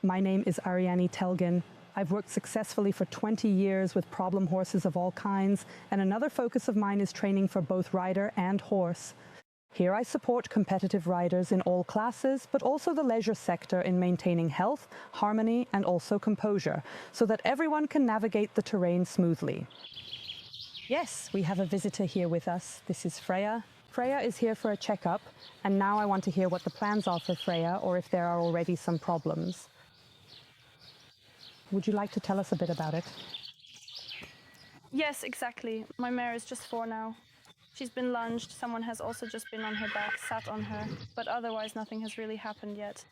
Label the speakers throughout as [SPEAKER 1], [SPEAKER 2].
[SPEAKER 1] My name is Ariane Telgen. I've worked successfully for 20 years with problem horses of all kinds, and another focus of mine is training for both rider and horse. Here I support competitive riders in all classes, but also the leisure sector in maintaining health, harmony, and also composure, so that everyone can navigate the terrain smoothly. Yes, we have a visitor here with us. This is Freya. Freya is here for a checkup, and now I want to hear what the plans are for Freya, or if there are already some problems. Would you like to tell us a bit about it?
[SPEAKER 2] Yes, exactly. My mare is just 4 now. She's been lunged, someone has also just been on her back, sat on her, but otherwise nothing has really happened yet.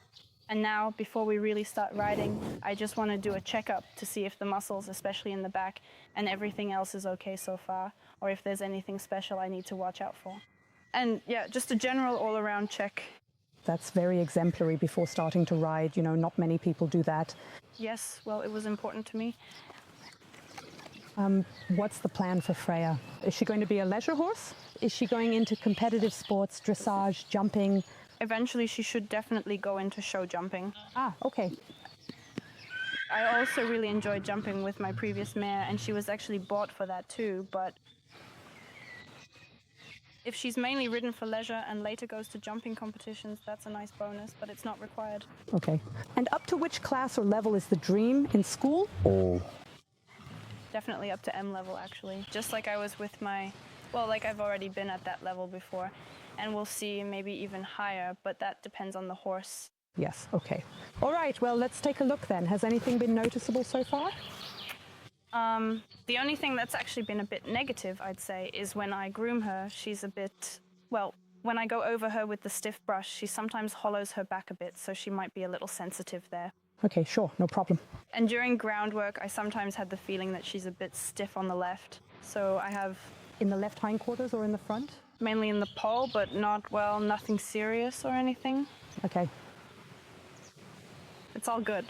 [SPEAKER 2] And now, before we really start riding, I just want to do a checkup to see if the muscles, especially in the back, and everything else is okay so far, or if there's anything special I need to watch out for. And yeah, just a general all-around check.
[SPEAKER 1] That's very exemplary before starting to ride. You know, not many people do that.
[SPEAKER 2] Yes, well, it was important to me.
[SPEAKER 1] What's the plan for Freya? Is she going to be a leisure horse? Is she going into competitive sports, dressage, jumping?
[SPEAKER 2] Eventually, she should definitely go into show jumping.
[SPEAKER 1] Ah, okay.
[SPEAKER 2] I also really enjoyed jumping with my previous mare, and she was actually bought for that too, but if she's mainly ridden for leisure and later goes to jumping competitions, that's a nice bonus, but it's not required.
[SPEAKER 1] Okay. And up to which class or level is the dream in school?
[SPEAKER 3] All.
[SPEAKER 2] Definitely up to M level, actually. Just like I was with like I've already been at that level before, and we'll see maybe even higher, but that depends on the horse.
[SPEAKER 1] Yes, okay. All right, well, let's take a look then. Has anything been noticeable so far?
[SPEAKER 2] The only thing that's actually been a bit negative, I'd say, is when I groom her, she's a bit, when I go over her with the stiff brush, she sometimes hollows her back a bit, so she might be a little sensitive there.
[SPEAKER 1] Okay, sure, no problem.
[SPEAKER 2] And during groundwork, I sometimes had the feeling that she's a bit stiff on the left. So I have...
[SPEAKER 1] In the left hindquarters or in the front?
[SPEAKER 2] Mainly in the poll, but nothing serious or anything.
[SPEAKER 1] Okay.
[SPEAKER 2] It's all good.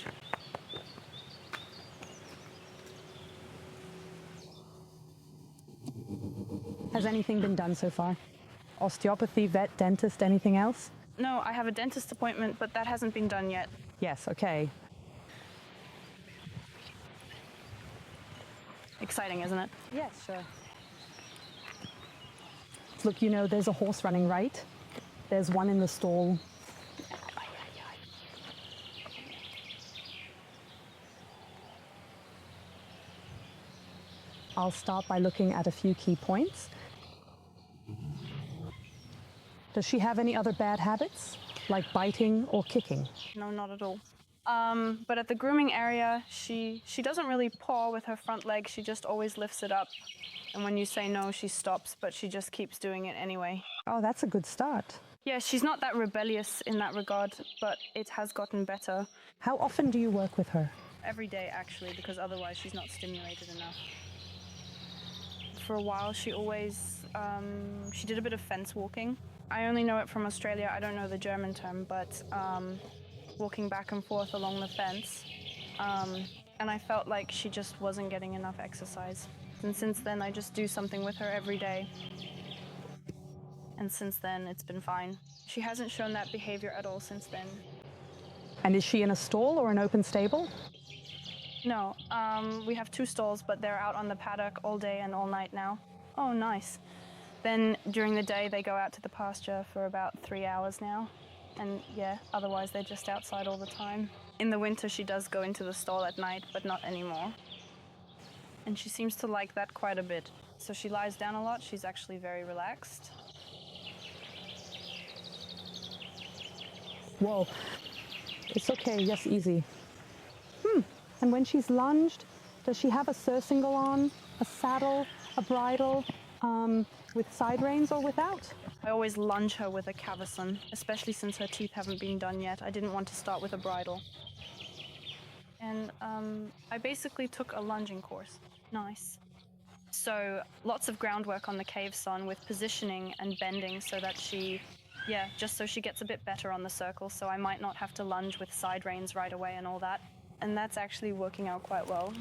[SPEAKER 1] Has anything been done so far? Osteopathy, vet, dentist, anything else?
[SPEAKER 2] No, I have a dentist appointment, but that hasn't been done yet.
[SPEAKER 1] Yes, okay.
[SPEAKER 2] Exciting, isn't it?
[SPEAKER 1] Yes, sure. Look, you know, there's a horse running right. There's one in the stall. I'll start by looking at a few key points. Does she have any other bad habits, like biting or kicking?
[SPEAKER 2] No, not at all. But at the grooming area, she doesn't really paw with her front leg. She just always lifts it up. And when you say no, she stops, but she just keeps doing it anyway.
[SPEAKER 1] Oh, that's a good start.
[SPEAKER 2] Yeah, she's not that rebellious in that regard, but it has gotten better.
[SPEAKER 1] How often do you work with her?
[SPEAKER 2] Every day, actually, because otherwise she's not stimulated enough. For a while, she always, she did a bit of fence walking. I only know it from Australia. I don't know the German term, but walking back and forth along the fence. And I felt like she just wasn't getting enough exercise. And since then, I just do something with her every day. And since then, it's been fine. She hasn't shown that behavior at all since then.
[SPEAKER 1] And is she in a stall or an open stable?
[SPEAKER 2] No, we have 2 stalls, but they're out on the paddock all day and all night now. Oh, nice. Then during the day, they go out to the pasture for about 3 hours now. And yeah, otherwise they're just outside all the time. In the winter, she does go into the stall at night, but not anymore. And she seems to like that quite a bit. So she lies down a lot. She's actually very relaxed.
[SPEAKER 1] Whoa, it's okay, just easy. And when she's lunged, does she have a surcingle on, a saddle, a bridle, with side reins or without?
[SPEAKER 2] I always lunge her with a cavesson, especially since her teeth haven't been done yet. I didn't want to start with a bridle. And I basically took a lunging course. Nice. So lots of groundwork on the caveson with positioning and bending so that just so she gets a bit better on the circle, so I might not have to lunge with side reins right away and all that. And that's actually working out quite well.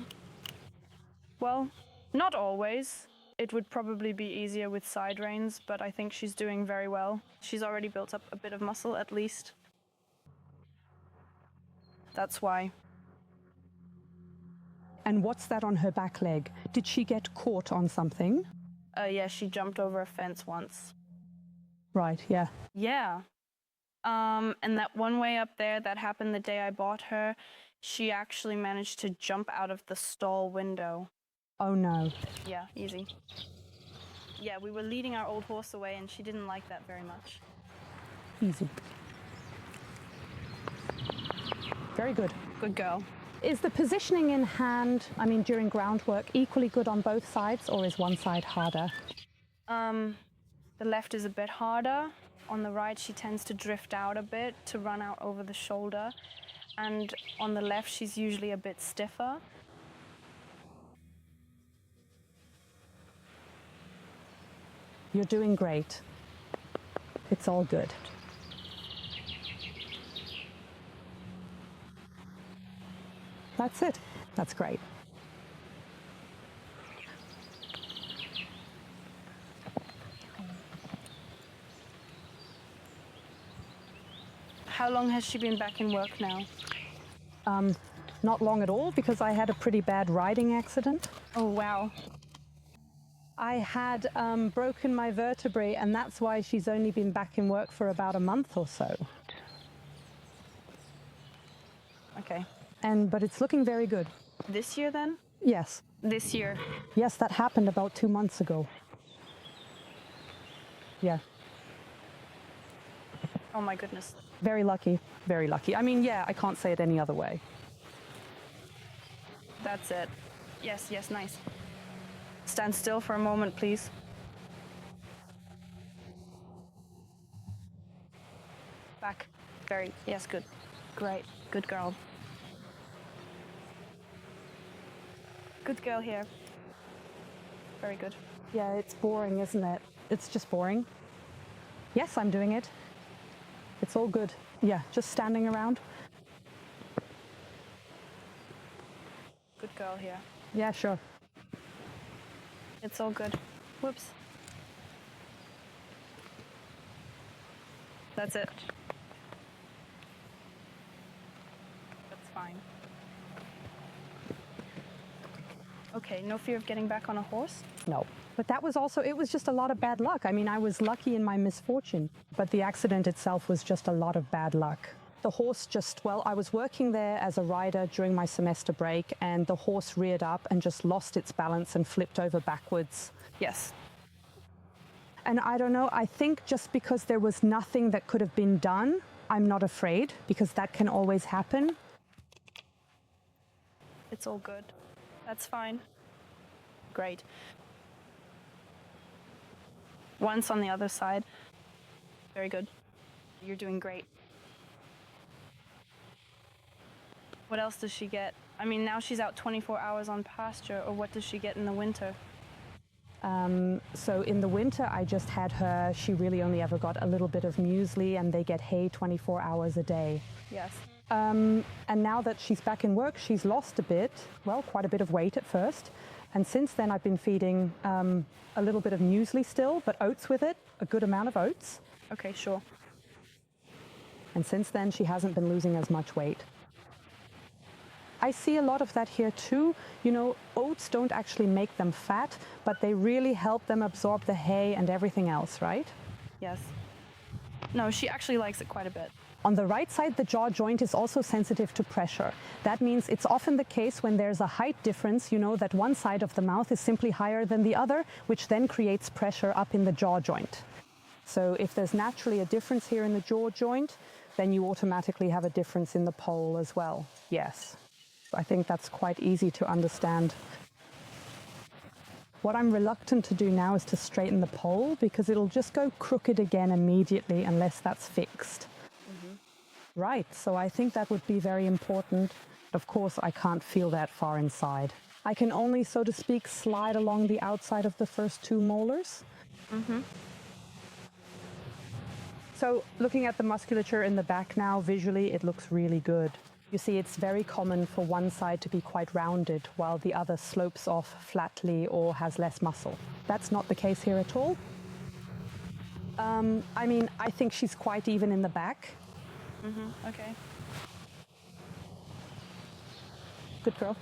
[SPEAKER 2] Well, not always. It would probably be easier with side reins, but I think she's doing very well. She's already built up a bit of muscle at least. That's why.
[SPEAKER 1] And what's that on her back leg? Did she get caught on something?
[SPEAKER 2] Yeah, she jumped over a fence once.
[SPEAKER 1] Right, yeah.
[SPEAKER 2] Yeah. And that one way up there that happened the day I bought her, she actually managed to jump out of the stall window.
[SPEAKER 1] Oh no.
[SPEAKER 2] Yeah, easy. Yeah, we were leading our old horse away and she didn't like that very much.
[SPEAKER 1] Easy. Very good.
[SPEAKER 2] Good girl.
[SPEAKER 1] Is the positioning in hand, I mean during groundwork, equally good on both sides, or is one side harder?
[SPEAKER 2] The left is a bit harder. On the right, she tends to drift out a bit to run out over the shoulder. And on the left, she's usually a bit stiffer.
[SPEAKER 1] You're doing great. It's all good. That's it. That's great.
[SPEAKER 2] How long has she been back in work now?
[SPEAKER 1] Not long at all, because I had a pretty bad riding accident.
[SPEAKER 2] Oh, wow.
[SPEAKER 1] I had broken my vertebrae, and that's why she's only been back in work for about a month or so.
[SPEAKER 2] Okay.
[SPEAKER 1] But it's looking very good.
[SPEAKER 2] This year then?
[SPEAKER 1] Yes.
[SPEAKER 2] This year.
[SPEAKER 1] Yes, that happened about 2 months ago. Yeah.
[SPEAKER 2] Oh my goodness.
[SPEAKER 1] Very lucky. Very lucky. I mean, yeah, I can't say it any other way.
[SPEAKER 2] That's it. Yes, yes, nice. Stand still for a moment, please. Back. Very, yes, good. Great. Good girl. Good girl here. Very good.
[SPEAKER 1] Yeah, it's boring, isn't it? It's just boring. Yes, I'm doing it. It's all good. Yeah, just standing around.
[SPEAKER 2] Good girl here.
[SPEAKER 1] Yeah, sure.
[SPEAKER 2] It's all good. Whoops. That's it. That's fine. Okay, no fear of getting back on a horse?
[SPEAKER 1] No. But that was also, it was just a lot of bad luck. I mean, I was lucky in my misfortune, but the accident itself was just a lot of bad luck. The horse just, well, I was working there as a rider during my semester break, and the horse reared up and just lost its balance and flipped over backwards.
[SPEAKER 2] Yes.
[SPEAKER 1] And I don't know, I think just because there was nothing that could have been done, I'm not afraid, because that can always happen.
[SPEAKER 2] It's all good. That's fine. Great. Once on the other side. Very good. You're doing great. What else does she get? I mean, now she's out 24 hours on pasture, or what does she get in the winter?
[SPEAKER 1] So in the winter, I just had her, she really only ever got a little bit of muesli, and they get hay 24 hours a day.
[SPEAKER 2] Yes.
[SPEAKER 1] And now that she's back in work, she's lost a bit, well, quite a bit of weight at first. And since then, I've been feeding a little bit of muesli still, but oats with it, a good amount of oats.
[SPEAKER 2] Okay, sure.
[SPEAKER 1] And since then, she hasn't been losing as much weight. I see a lot of that here too. You know, oats don't actually make them fat, but they really help them absorb the hay and everything else, right?
[SPEAKER 2] Yes. No, she actually likes it quite a bit.
[SPEAKER 1] On the right side, the jaw joint is also sensitive to pressure. That means it's often the case when there's a height difference, you know, that one side of the mouth is simply higher than the other, which then creates pressure up in the jaw joint. So if there's naturally a difference here in the jaw joint, then you automatically have a difference in the pole as well. Yes. I think that's quite easy to understand. What I'm reluctant to do now is to straighten the pole, because it'll just go crooked again immediately unless that's fixed. Right, so I think that would be very important. Of course, I can't feel that far inside. I can only, so to speak, slide along the outside of the first 2 molars. So looking at the musculature in the back now, visually, it looks really good. You see, it's very common for one side to be quite rounded, while the other slopes off flatly or has less muscle. That's not the case here at all. I mean, I think she's quite even in the back.
[SPEAKER 2] Okay.
[SPEAKER 1] Good girl.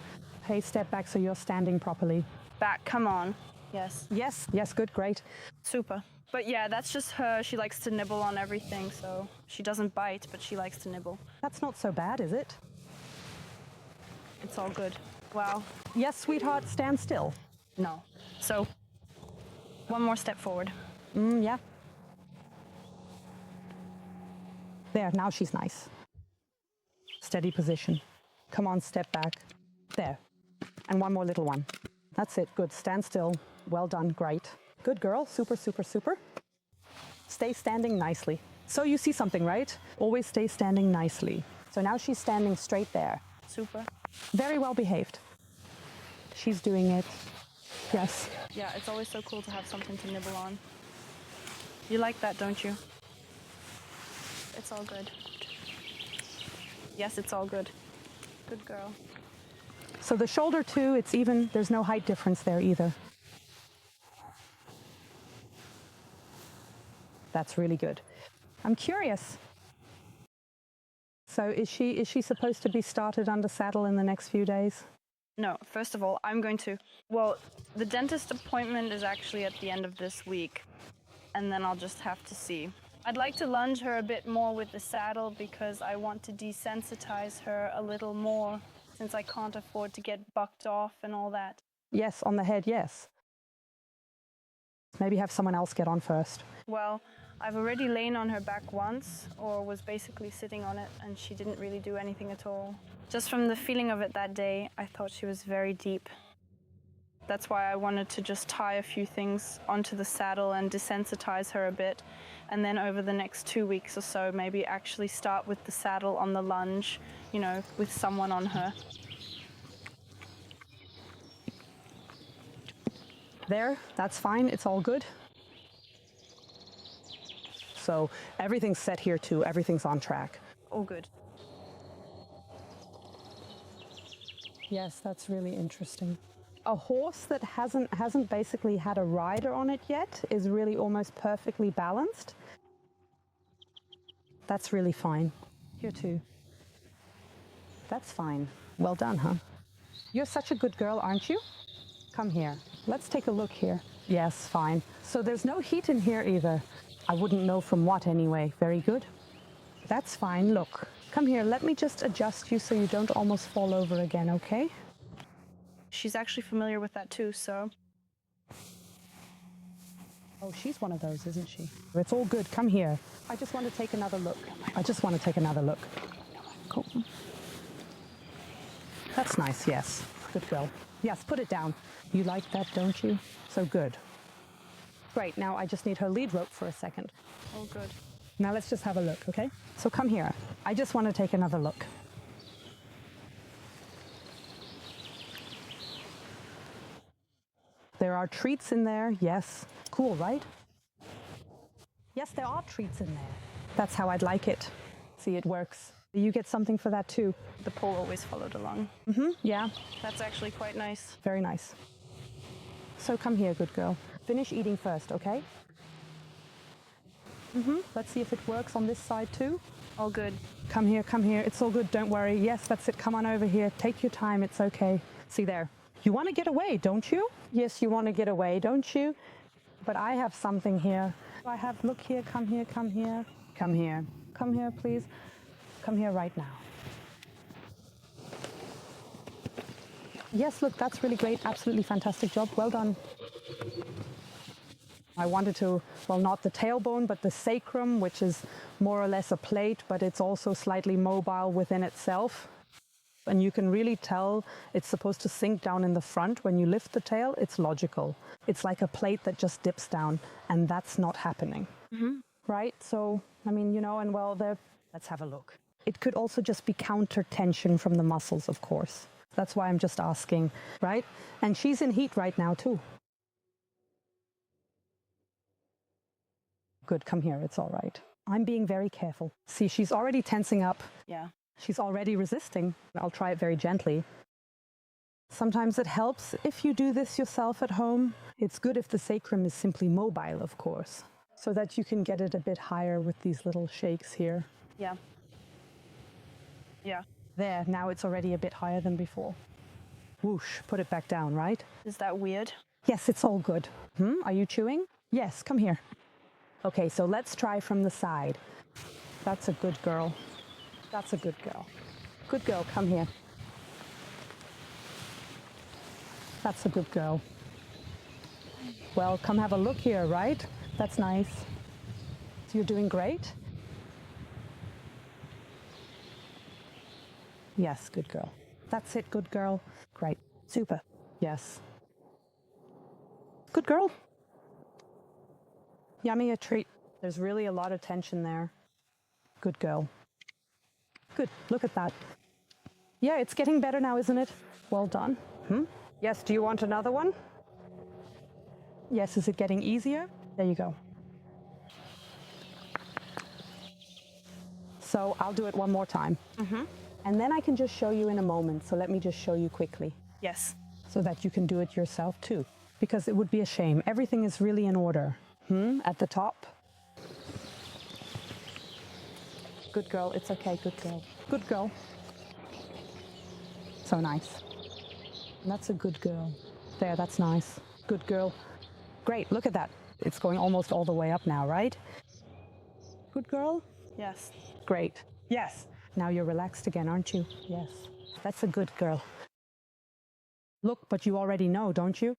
[SPEAKER 1] Hey, step back so you're standing properly.
[SPEAKER 2] Back, come on. Yes.
[SPEAKER 1] Yes, yes, good, great.
[SPEAKER 2] Super. But yeah, that's just her. She likes to nibble on everything, so she doesn't bite, but she likes to nibble.
[SPEAKER 1] That's not so bad, is it?
[SPEAKER 2] It's all good. Wow.
[SPEAKER 1] Yes, sweetheart, stand still.
[SPEAKER 2] No. So, one more step forward.
[SPEAKER 1] Yeah. There, now she's nice. Steady position. Come on, step back. There. And one more little one. That's it, good. Stand still. Well done, great. Good girl, super, super, super. Stay standing nicely. So you see something, right? Always stay standing nicely. So now she's standing straight there.
[SPEAKER 2] Super.
[SPEAKER 1] Very well behaved. She's doing it. Yes.
[SPEAKER 2] Yeah, it's always so cool to have something to nibble on. You like that, don't you? It's all good. Yes, it's all good. Good girl.
[SPEAKER 1] So the shoulder too, it's even, there's no height difference there either. That's really good. I'm curious. So is she supposed to be started under saddle in the next few days?
[SPEAKER 2] No, first of all, I'm going to... Well, the dentist appointment is actually at the end of this week, and then I'll just have to see. I'd like to lunge her a bit more with the saddle because I want to desensitize her a little more since I can't afford to get bucked off and all that.
[SPEAKER 1] Yes, on the head, yes. Maybe have someone else get on first.
[SPEAKER 2] Well, I've already lain on her back once, or was basically sitting on it, and she didn't really do anything at all. Just from the feeling of it that day, I thought she was very deep. That's why I wanted to just tie a few things onto the saddle and desensitize her a bit, and then over the next 2 weeks or so, maybe actually start with the saddle on the lunge, you know, with someone on her.
[SPEAKER 1] There, that's fine, it's all good. So everything's set here too, everything's on track.
[SPEAKER 2] All good.
[SPEAKER 1] Yes, that's really interesting. A horse that hasn't basically had a rider on it yet is really almost perfectly balanced. That's really fine. Here too. That's fine. Well done, huh? You're such a good girl, aren't you? Come here. Let's take a look here. Yes, fine. So there's no heat in here either. I wouldn't know from what anyway. Very good. That's fine. Look, come here. Let me just adjust you so you don't almost fall over again, okay?
[SPEAKER 2] She's actually familiar with that too, so...
[SPEAKER 1] Oh, she's one of those, isn't she? It's all good. Come here. I just want to take another look. I just want to take another look. Cool. That's nice, yes. Good girl. Yes, put it down. You like that, don't you? So good. Great, now I just need her lead rope for a second.
[SPEAKER 2] All good.
[SPEAKER 1] Now let's just have a look, okay? So come here. I just want to take another look. There are treats in there, yes. Cool, right? Yes, there are treats in there. That's how I'd like it. See, it works. You get something for that too.
[SPEAKER 2] The pole always followed along.
[SPEAKER 1] Yeah.
[SPEAKER 2] That's actually quite nice.
[SPEAKER 1] Very nice. So come here, good girl. Finish eating first, okay? Let's see if it works on this side too.
[SPEAKER 2] All good.
[SPEAKER 1] Come here, come here. It's all good, don't worry. Yes, that's it. Come on over here. Take your time, it's okay. See there. You want to get away, don't you? Yes, you want to get away, don't you? But I have something here. I have, look here, come here, come here. Come here. Come here, please. Come here right now. Yes, look, that's really great. Absolutely fantastic job. Well done. I wanted to, well, not the tailbone, but the sacrum, which is more or less a plate, but it's also slightly mobile within itself. And you can really tell it's supposed to sink down in the front. When you lift the tail, it's logical. It's like a plate that just dips down, and that's not happening. Right? So, I mean, you know, and well, let's have a look. It could also just be counter tension from the muscles, of course. That's why I'm just asking, right? And she's in heat right now, too. Good, come here, it's all right. I'm being very careful. See, she's already tensing up.
[SPEAKER 2] Yeah.
[SPEAKER 1] She's already resisting. I'll try it very gently. Sometimes it helps if you do this yourself at home. It's good if the sacrum is simply mobile, of course, so that you can get it a bit higher with these little shakes here.
[SPEAKER 2] Yeah. Yeah.
[SPEAKER 1] There, now it's already a bit higher than before. Whoosh, put it back down, right?
[SPEAKER 2] Is that weird?
[SPEAKER 1] Yes, it's all good. Are you chewing? Yes, come here. Okay, so let's try from the side. That's a good girl. That's a good girl. Good girl, come here. That's a good girl. Well, come have a look here, right? That's nice. So you're doing great? Yes, good girl. That's it, good girl. Great. Super. Yes. Good girl. Yummy a treat. There's really a lot of tension there. Good girl. Good. Look at that. Yeah, it's getting better now, isn't it? Well done. Yes, do you want another one? Yes, is it getting easier? There you go. So I'll do it one more time. And then I can just show you in a moment. So let me just show you quickly.
[SPEAKER 2] Yes.
[SPEAKER 1] So that you can do it yourself too. Because it would be a shame. Everything is really in order. At the top. Good girl. It's okay. Good girl. Good girl. So nice. That's a good girl. There, that's nice. Good girl. Great. Look at that. It's going almost all the way up now, right? Good girl.
[SPEAKER 2] Yes.
[SPEAKER 1] Great. Yes. Now you're relaxed again, aren't you? Yes. That's a good girl. Look, but you already know, don't you?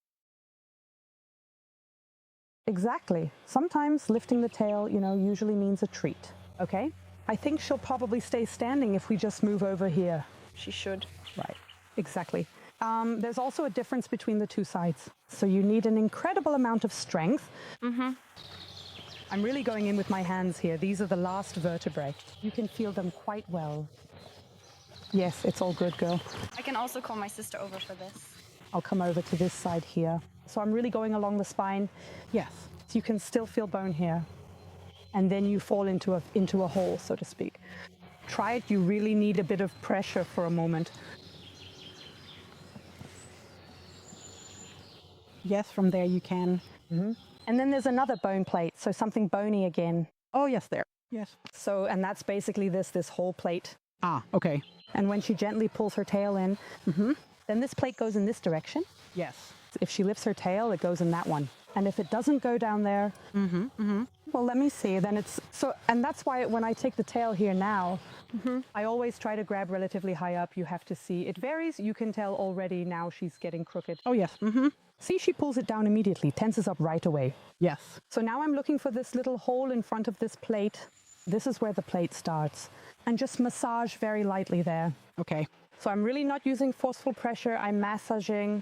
[SPEAKER 1] Exactly. Sometimes lifting the tail, usually means a treat. Okay? I think she'll probably stay standing if we just move over here.
[SPEAKER 2] She should.
[SPEAKER 1] Right. Exactly. There's also a difference between the two sides. So you need an incredible amount of strength. I'm really going in with my hands here. These are the last vertebrae. You can feel them quite well. Yes, it's all good, girl.
[SPEAKER 2] I can also call my sister over for this.
[SPEAKER 1] I'll come over to this side here. So I'm really going along the spine. Yes, so you can still feel bone here. And then you fall into a hole, so to speak. Try it. You really need a bit of pressure for a moment. Yes, from there you can. And then there's another bone plate, so something bony again.
[SPEAKER 3] Oh, yes, there. Yes.
[SPEAKER 1] So, and that's basically this whole plate.
[SPEAKER 3] Ah, okay.
[SPEAKER 1] And when she gently pulls her tail in, then this plate goes in this direction.
[SPEAKER 3] Yes.
[SPEAKER 1] If she lifts her tail, it goes in that one. And if it doesn't go down there, well, let me see. Then it's so, and that's why when I take the tail here now, I always try to grab relatively high up. You have to see. It varies. You can tell already now she's getting crooked.
[SPEAKER 3] Oh, yes.
[SPEAKER 1] See, she pulls it down immediately, tenses up right away.
[SPEAKER 3] Yes.
[SPEAKER 1] So now I'm looking for this little hole in front of this plate. This is where the plate starts. And just massage very lightly there.
[SPEAKER 3] Okay.
[SPEAKER 1] So I'm really not using forceful pressure. I'm massaging.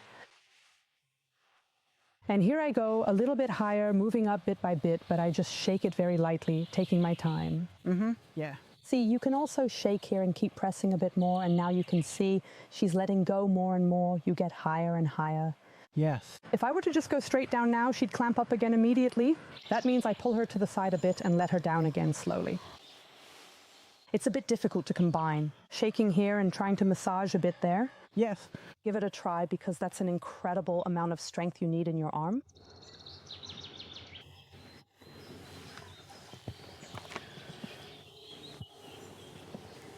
[SPEAKER 1] And here I go, a little bit higher, moving up bit by bit, but I just shake it very lightly, taking my time.
[SPEAKER 3] Yeah.
[SPEAKER 1] See, you can also shake here and keep pressing a bit more, and now you can see she's letting go more and more. You get higher and higher.
[SPEAKER 3] Yes.
[SPEAKER 1] If I were to just go straight down now, she'd clamp up again immediately. That means I pull her to the side a bit and let her down again slowly. It's a bit difficult to combine, shaking here and trying to massage a bit there.
[SPEAKER 3] Yes.
[SPEAKER 1] Give it a try because that's an incredible amount of strength you need in your arm.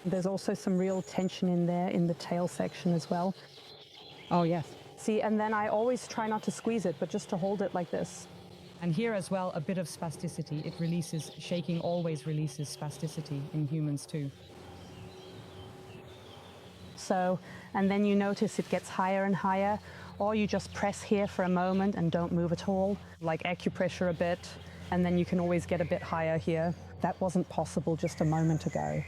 [SPEAKER 1] There's also some real tension in there in the tail section as well.
[SPEAKER 3] Oh, yes.
[SPEAKER 1] See, and then I always try not to squeeze it, but just to hold it like this.
[SPEAKER 4] And here as well, a bit of spasticity. It releases, shaking always releases spasticity in humans too.
[SPEAKER 1] So, and then you notice it gets higher and higher, or you just press here for a moment and don't move at all, like acupressure a bit, and then you can always get a bit higher here. That wasn't possible just a moment ago.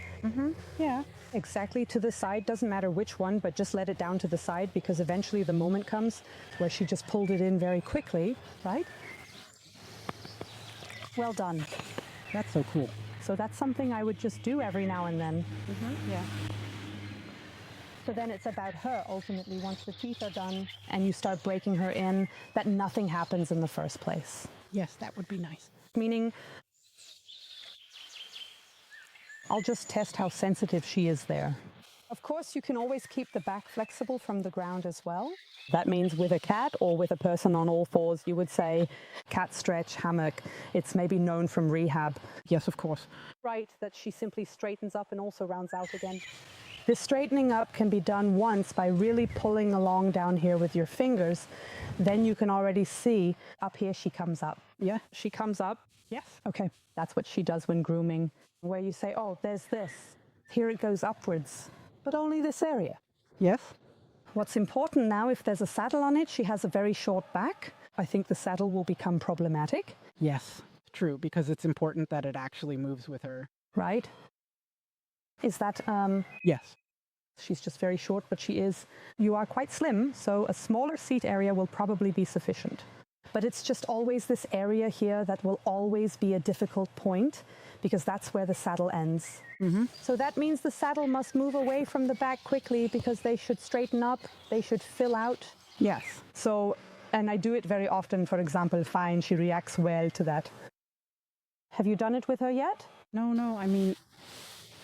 [SPEAKER 1] Yeah, exactly to the side, doesn't matter which one, but just let it down to the side because eventually the moment comes where she just pulled it in very quickly, right? Well done.
[SPEAKER 3] That's so cool.
[SPEAKER 1] So that's something I would just do every now and then. Yeah. So then it's about her ultimately, once the teeth are done and you start breaking her in, that nothing happens in the first place.
[SPEAKER 3] Yes, that would be nice.
[SPEAKER 1] Meaning, I'll just test how sensitive she is there. Of course, you can always keep the back flexible from the ground as well. That means with a cat or with a person on all fours, you would say cat stretch, hammock. It's maybe known from rehab.
[SPEAKER 3] Yes, of course.
[SPEAKER 1] Right, that she simply straightens up and also rounds out again. This straightening up can be done once by really pulling along down here with your fingers. Then you can already see up here she comes up. Yeah, she comes up.
[SPEAKER 3] Yes.
[SPEAKER 1] Okay, that's what she does when grooming, where you say, oh, there's this. Here it goes upwards, but only this area.
[SPEAKER 3] Yes.
[SPEAKER 1] What's important now, if there's a saddle on it, she has a very short back. I think the saddle will become problematic.
[SPEAKER 3] Yes. True, because it's important that it actually moves with her.
[SPEAKER 1] Right? Is that,
[SPEAKER 3] Yes.
[SPEAKER 1] she's just very short, but you are quite slim, so a smaller seat area will probably be sufficient. But it's just always this area here that will always be a difficult point, because that's where the saddle ends.
[SPEAKER 3] Mm-hmm.
[SPEAKER 1] So that means the saddle must move away from the back quickly, because they should straighten up, they should fill out.
[SPEAKER 3] Yes.
[SPEAKER 1] So, and I do it very often, for example, fine, she reacts well to that. Have you done it with her yet?
[SPEAKER 3] No, I mean,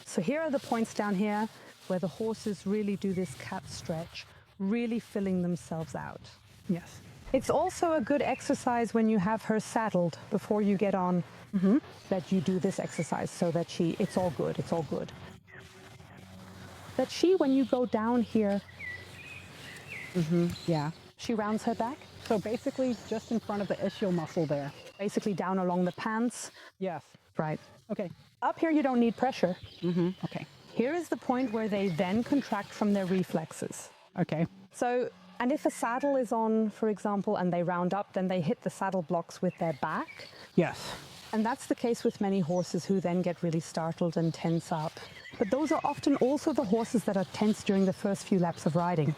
[SPEAKER 1] So here are the points down here where the horses really do this calf stretch, really filling themselves out.
[SPEAKER 3] yes.
[SPEAKER 1] It's also a good exercise when you have her saddled before you get on, that you do this exercise so that it's all good, it's all good. That when you go down here,
[SPEAKER 3] Yeah.
[SPEAKER 1] she rounds her back,
[SPEAKER 3] So basically just in front of the ischial muscle there.
[SPEAKER 1] basically down along the pants.
[SPEAKER 3] Yes.
[SPEAKER 1] Right.
[SPEAKER 3] Okay.
[SPEAKER 1] Up here you don't need pressure.
[SPEAKER 3] Okay.
[SPEAKER 1] Here is the point where they then contract from their reflexes.
[SPEAKER 3] Okay.
[SPEAKER 1] So, and if a saddle is on, for example, and they round up, then they hit the saddle blocks with their back.
[SPEAKER 3] Yes.
[SPEAKER 1] And that's the case with many horses who then get really startled and tense up. But those are often also the horses that are tense during the first few laps of riding.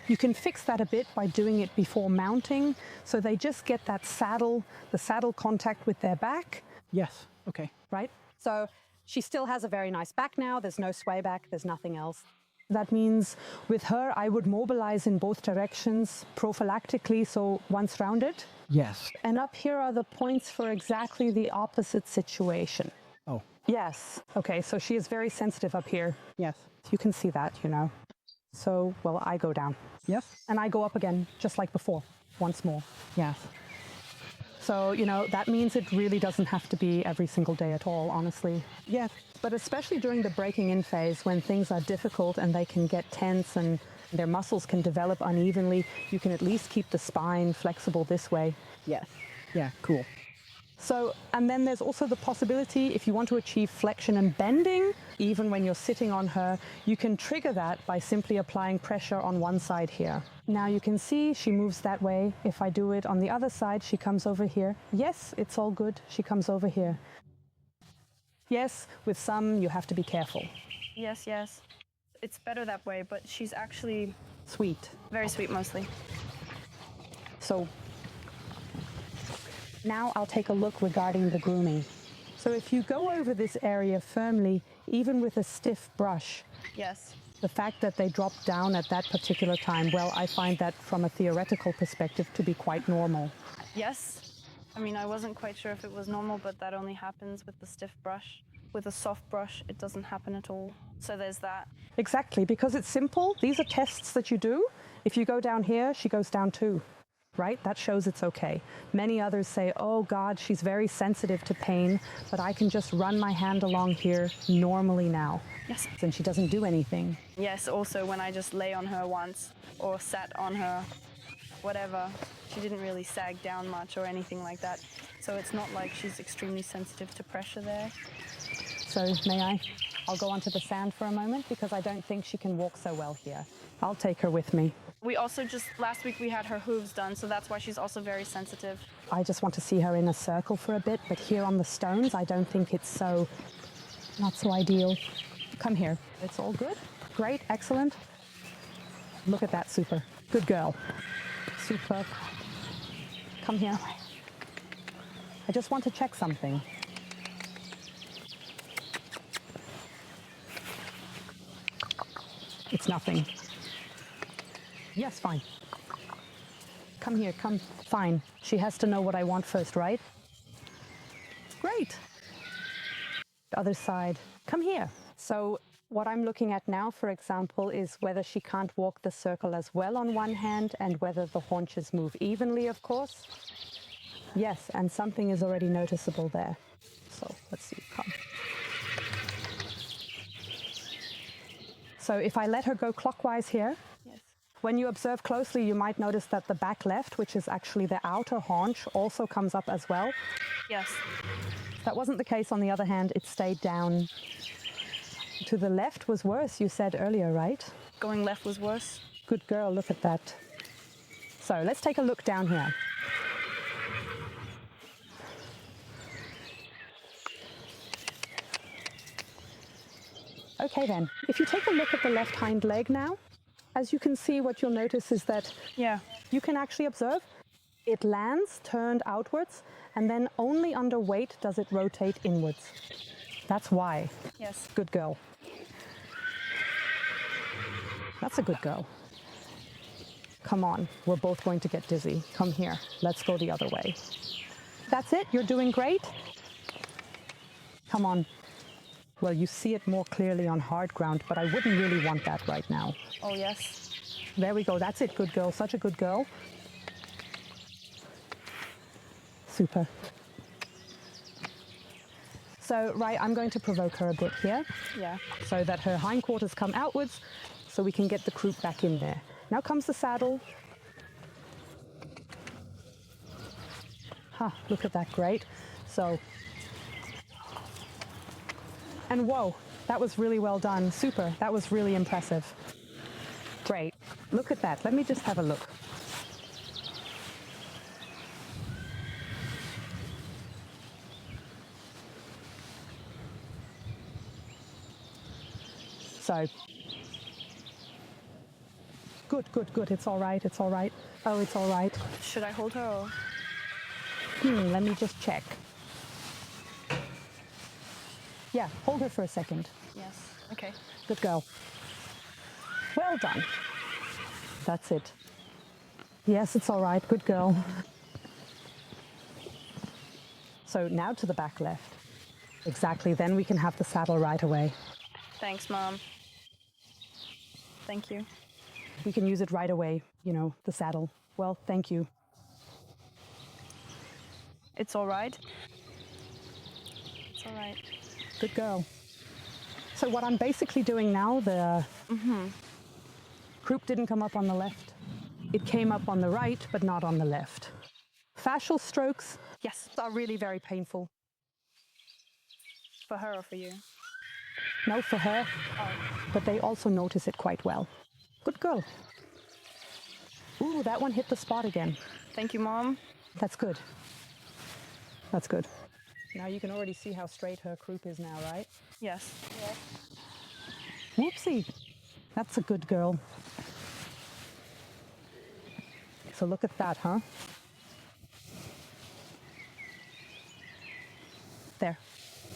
[SPEAKER 1] You can fix that a bit by doing it before mounting, so they just get that the saddle contact with their back,
[SPEAKER 3] Yes. Okay.
[SPEAKER 1] right? So she still has a very nice back now. There's no sway back. There's nothing else. That means with her, I would mobilize in both directions prophylactically, so once rounded.
[SPEAKER 3] Yes.
[SPEAKER 1] And up here are the points for exactly the opposite situation.
[SPEAKER 3] Oh.
[SPEAKER 1] Yes. Okay, so she is very sensitive up here.
[SPEAKER 3] Yes.
[SPEAKER 1] You can see that, you know. So, well, I go down.
[SPEAKER 3] Yes.
[SPEAKER 1] And I go up again, just like before, once more.
[SPEAKER 3] Yes.
[SPEAKER 1] So, you know, that means it really doesn't have to be every single day at all, honestly.
[SPEAKER 3] Yes.
[SPEAKER 1] But especially during the breaking in phase, when things are difficult and they can get tense and their muscles can develop unevenly, you can at least keep the spine flexible this way.
[SPEAKER 3] Yes. Yeah. Cool.
[SPEAKER 1] So, and then there's also the possibility, if you want to achieve flexion and bending, even when you're sitting on her, you can trigger that by simply applying pressure on one side here. Now you can see she moves that way. If I do it on the other side, she comes over here. Yes, it's all good. She comes over here. Yes, with some, you have to be careful.
[SPEAKER 2] Yes, yes. It's better that way, but she's actually
[SPEAKER 1] Sweet.
[SPEAKER 2] very sweet mostly.
[SPEAKER 1] So now I'll take a look regarding the grooming. So if you go over this area firmly, even with a stiff brush,
[SPEAKER 2] Yes.
[SPEAKER 1] the fact that they drop down at that particular time, well, I find that from a theoretical perspective to be quite normal.
[SPEAKER 2] Yes. I mean, I wasn't quite sure if it was normal, but that only happens with the stiff brush. With a soft brush, it doesn't happen at all. So there's that.
[SPEAKER 1] Exactly, because it's simple. These are tests that you do. If you go down here, she goes down too, right? That shows it's okay. Many others say, oh God, she's very sensitive to pain, but I can just run my hand along here normally now.
[SPEAKER 2] Yes.
[SPEAKER 1] And she doesn't do anything.
[SPEAKER 2] Yes, also when I just lay on her once or sat on her, whatever, she didn't really sag down much or anything like that. So it's not like she's extremely sensitive to pressure there.
[SPEAKER 1] So may I? I'll go onto the sand for a moment because I don't think she can walk so well here. I'll take her with me.
[SPEAKER 2] We also last week we had her hooves done, so that's why she's also very sensitive.
[SPEAKER 1] I just want to see her in a circle for a bit, but here on the stones, I don't think it's not so ideal. Come here. It's all good. Great, excellent. Look at that, super. Good girl. Superb. Come here. I just want to check something. It's nothing. Yes, fine. Come here, come. Fine. She has to know what I want first, right? Great. Other side. Come here. So what I'm looking at now, for example, is whether she can't walk the circle as well on one hand and whether the haunches move evenly, of course. Yes, and something is already noticeable there. So let's see, come. So if I let her go clockwise here,
[SPEAKER 2] Yes.
[SPEAKER 1] when you observe closely, you might notice that the back left, which is actually the outer haunch, also comes up as well.
[SPEAKER 2] Yes.
[SPEAKER 1] That wasn't the case on the other hand, it stayed down. To the left was worse, you said earlier, right?
[SPEAKER 2] Going left was worse.
[SPEAKER 1] Good girl, look at that. So let's take a look down here. Okay then, if you take a look at the left hind leg now, as you can see, what you'll notice is that
[SPEAKER 2] Yeah.
[SPEAKER 1] you can actually observe it lands turned outwards, and then only under weight does it rotate inwards. That's why.
[SPEAKER 2] Yes.
[SPEAKER 1] Good girl. That's a good girl. Come on, we're both going to get dizzy. Come here, let's go the other way. That's it, you're doing great. Come on. Well, you see it more clearly on hard ground, but I wouldn't really want that right now.
[SPEAKER 2] Oh, yes.
[SPEAKER 1] There we go, that's it, good girl, such a good girl. Super. So, right, I'm going to provoke her a bit here,
[SPEAKER 2] Yeah.
[SPEAKER 1] so that her hindquarters come outwards, so we can get the croup back in there. Now comes the saddle. Ha, look at that, great. So, and whoa, that was really well done, super, that was really impressive. Great, look at that, let me just have a look. So, good, good, good, it's all right, it's all right. Oh, it's all right.
[SPEAKER 2] Should I hold her or?
[SPEAKER 1] Let me just check. Yeah, hold her for a second.
[SPEAKER 2] Yes. Okay.
[SPEAKER 1] Good girl. Well done. That's it. Yes, it's all right, good girl. So now to the back left. Exactly, then we can have the saddle right away.
[SPEAKER 2] Thanks, Mom. Thank you.
[SPEAKER 1] We can use it right away, you know, the saddle. Well, thank you.
[SPEAKER 2] It's all right. It's all right.
[SPEAKER 1] Good girl. So what I'm basically doing now, the croup didn't come up on the left. It came up on the right, but not on the left. Fascial strokes, yes, are really very painful.
[SPEAKER 2] For her or for you?
[SPEAKER 1] No, for her,
[SPEAKER 2] Oh.
[SPEAKER 1] but they also notice it quite well. Good girl. Ooh, that one hit the spot again.
[SPEAKER 2] Thank you, Mom.
[SPEAKER 1] That's good. That's good. Now you can already see how straight her croup is now, right?
[SPEAKER 2] Yes. Yes.
[SPEAKER 1] Whoopsie. That's a good girl. So look at that, huh? There.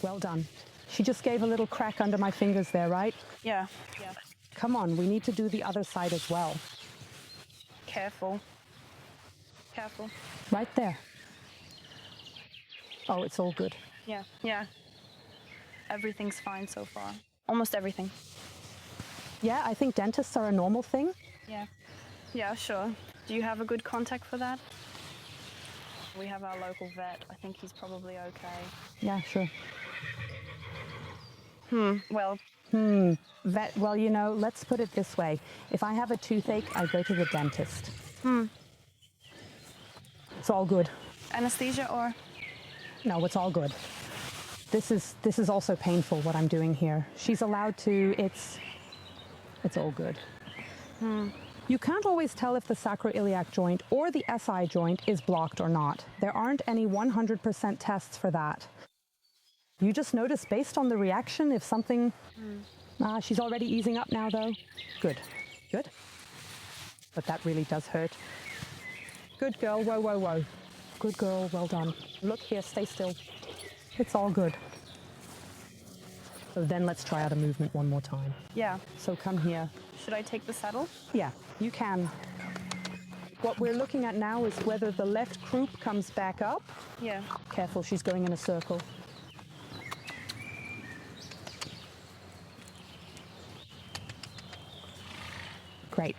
[SPEAKER 1] Well done. She just gave a little crack under my fingers there, right?
[SPEAKER 2] Yeah. Yeah.
[SPEAKER 1] Come on, we need to do the other side as well.
[SPEAKER 2] Careful. Careful.
[SPEAKER 1] Right there. Oh, it's all good.
[SPEAKER 2] Yeah. Yeah. Everything's fine so far. Almost everything.
[SPEAKER 1] Yeah, I think dentists are a normal thing.
[SPEAKER 2] Yeah. Yeah, sure. Do you have a good contact for that? We have our local vet. I think he's probably okay.
[SPEAKER 1] Yeah, sure.
[SPEAKER 2] Well,
[SPEAKER 1] Vet, well, you know, let's put it this way. If I have a toothache, I go to the dentist. It's all good.
[SPEAKER 2] anesthesia or?
[SPEAKER 1] No, it's all good. This is also painful, what I'm doing here. She's allowed to, it's all good. You can't always tell if the sacroiliac joint or the SI joint is blocked or not. There aren't any 100% tests for that. You just notice based on the reaction if something... she's already easing up now, though. Good. Good. But that really does hurt. Good girl. Whoa, whoa, whoa. Good girl. Well done. Look here. Stay still. It's all good. So then let's try out a movement one more time.
[SPEAKER 2] Yeah.
[SPEAKER 1] So come here.
[SPEAKER 2] Should I take the saddle?
[SPEAKER 1] Yeah, you can. What we're looking at now is whether the left croup comes back up.
[SPEAKER 2] Yeah.
[SPEAKER 1] Careful, she's going in a circle. Great.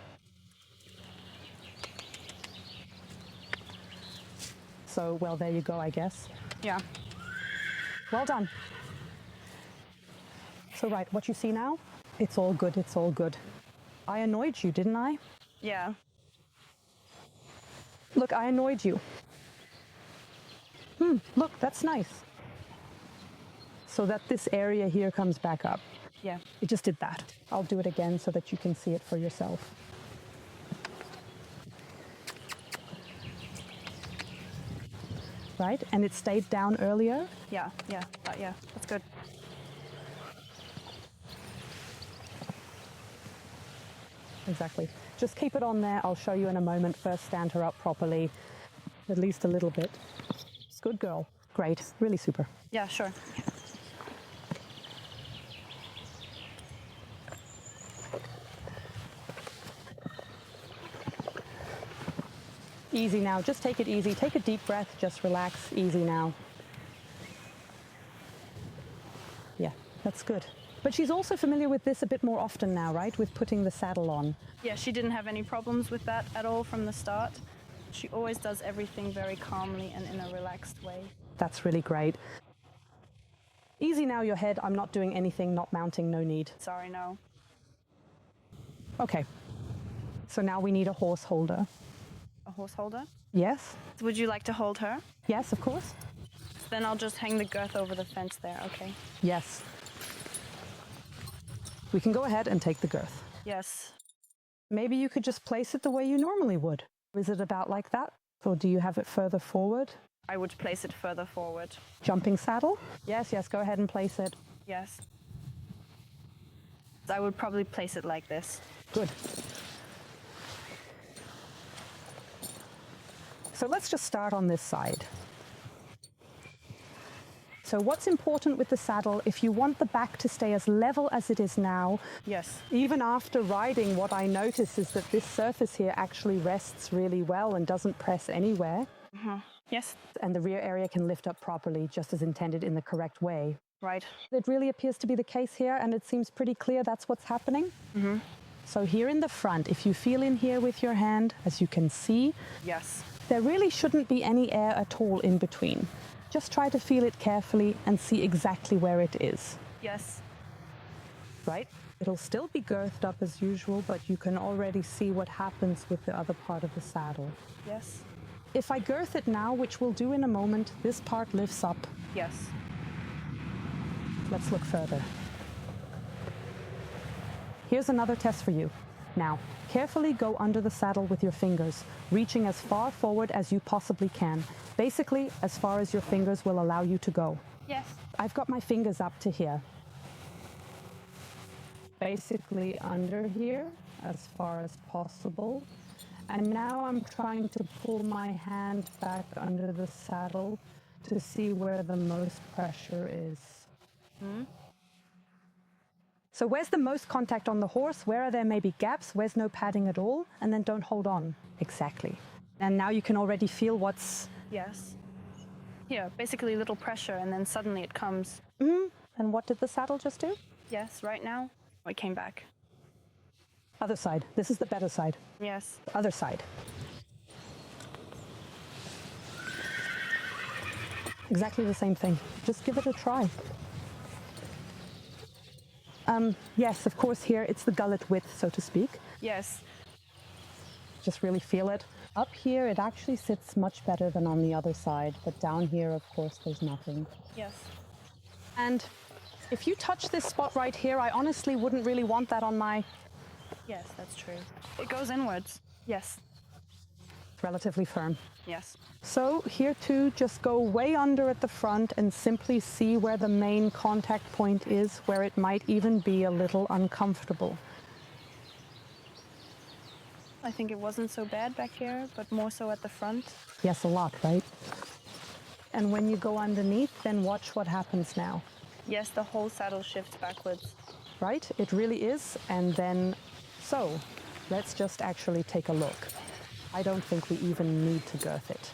[SPEAKER 1] So, well, there you go, I guess.
[SPEAKER 2] Yeah.
[SPEAKER 1] Well done. So, right, what you see now It's all good, it's all good. I annoyed you, didn't I?
[SPEAKER 2] Yeah.
[SPEAKER 1] Look, I annoyed you. Look, that's nice. So that this area here comes back up.
[SPEAKER 2] Yeah.
[SPEAKER 1] It just did that. I'll do it again so that you can see it for yourself. Right? And it stayed down earlier.
[SPEAKER 2] Yeah. That's good.
[SPEAKER 1] Exactly. Just keep it on there. I'll show you in a moment. First, stand her up properly, at least a little bit. It's good girl. Great. Really super.
[SPEAKER 2] Yeah, sure.
[SPEAKER 1] Easy now. Just take it easy. Take a deep breath. Just relax. Easy now. Yeah, that's good. But she's also familiar with this a bit more often now, right? With putting the saddle on.
[SPEAKER 2] Yeah, she didn't have any problems with that at all from the start. She always does everything very calmly and in a relaxed way.
[SPEAKER 1] That's really great. Easy now, your head. I'm not doing anything, not mounting, no need.
[SPEAKER 2] Sorry, no.
[SPEAKER 1] Okay. So now we need a horse holder.
[SPEAKER 2] A horse holder?
[SPEAKER 1] Yes?
[SPEAKER 2] Would you like to hold her?
[SPEAKER 1] Yes, of course.
[SPEAKER 2] Then I'll just hang the girth over the fence there, okay?
[SPEAKER 1] Yes. We can go ahead and take the girth.
[SPEAKER 2] Yes.
[SPEAKER 1] Maybe you could just place it the way you normally would. Is it about like that? Or do you have it further forward?
[SPEAKER 2] I would place it further forward.
[SPEAKER 1] Jumping saddle? Yes, go ahead and place it.
[SPEAKER 2] Yes. I would probably place it like this.
[SPEAKER 1] Good. So let's just start on this side. So what's important with the saddle, if you want the back to stay as level as it is now,
[SPEAKER 2] Yes.
[SPEAKER 1] even after riding, what I notice is that this surface here actually rests really well and doesn't press anywhere.
[SPEAKER 2] Yes.
[SPEAKER 1] And the rear area can lift up properly, just as intended in the correct way.
[SPEAKER 2] Right.
[SPEAKER 1] It really appears to be the case here, and it seems pretty clear that's what's happening. So here in the front, if you feel in here with your hand, as you can see,
[SPEAKER 2] Yes.
[SPEAKER 1] there really shouldn't be any air at all in between. Just try to feel it carefully and see exactly where it is.
[SPEAKER 2] Yes.
[SPEAKER 1] Right? It'll still be girthed up as usual, but you can already see what happens with the other part of the saddle.
[SPEAKER 2] Yes.
[SPEAKER 1] If I girth it now, which we'll do in a moment, this part lifts up.
[SPEAKER 2] Yes.
[SPEAKER 1] Let's look further. Here's another test for you. Now, carefully go under the saddle with your fingers, reaching as far forward as you possibly can. Basically, as far as your fingers will allow you to go.
[SPEAKER 2] Yes.
[SPEAKER 1] I've got my fingers up to here. Basically under here, as far as possible. And now I'm trying to pull my hand back under the saddle to see where the most pressure is. So where's the most contact on the horse? Where are there maybe gaps? Where's no padding at all? And then don't hold on. Exactly. And now you can already feel what's...
[SPEAKER 2] Yes. Here, basically little pressure, and then suddenly it comes.
[SPEAKER 1] And what did the saddle just do?
[SPEAKER 2] Yes, right now. It came back.
[SPEAKER 1] Other side. This is the better side.
[SPEAKER 2] Yes.
[SPEAKER 1] Other side. Exactly the same thing. Just give it a try. Yes, of course, here it's the gullet width, so to speak.
[SPEAKER 2] Yes.
[SPEAKER 1] Just really feel it. Up here, it actually sits much better than on the other side, but down here, of course, there's nothing.
[SPEAKER 2] Yes.
[SPEAKER 1] And if you touch this spot right here, I honestly wouldn't really want that on my...
[SPEAKER 2] Yes, that's true. It goes inwards. Yes.
[SPEAKER 1] Relatively firm.
[SPEAKER 2] Yes.
[SPEAKER 1] So here too, just go way under at the front and simply see where the main contact point is, where it might even be a little uncomfortable.
[SPEAKER 2] I think it wasn't so bad back here, but more so at the front.
[SPEAKER 1] Yes, a lot, right? And when you go underneath, then watch what happens now.
[SPEAKER 2] Yes, the whole saddle shifts backwards.
[SPEAKER 1] Right? It really is. And then, so let's just actually take a look. I don't think we even need to girth it.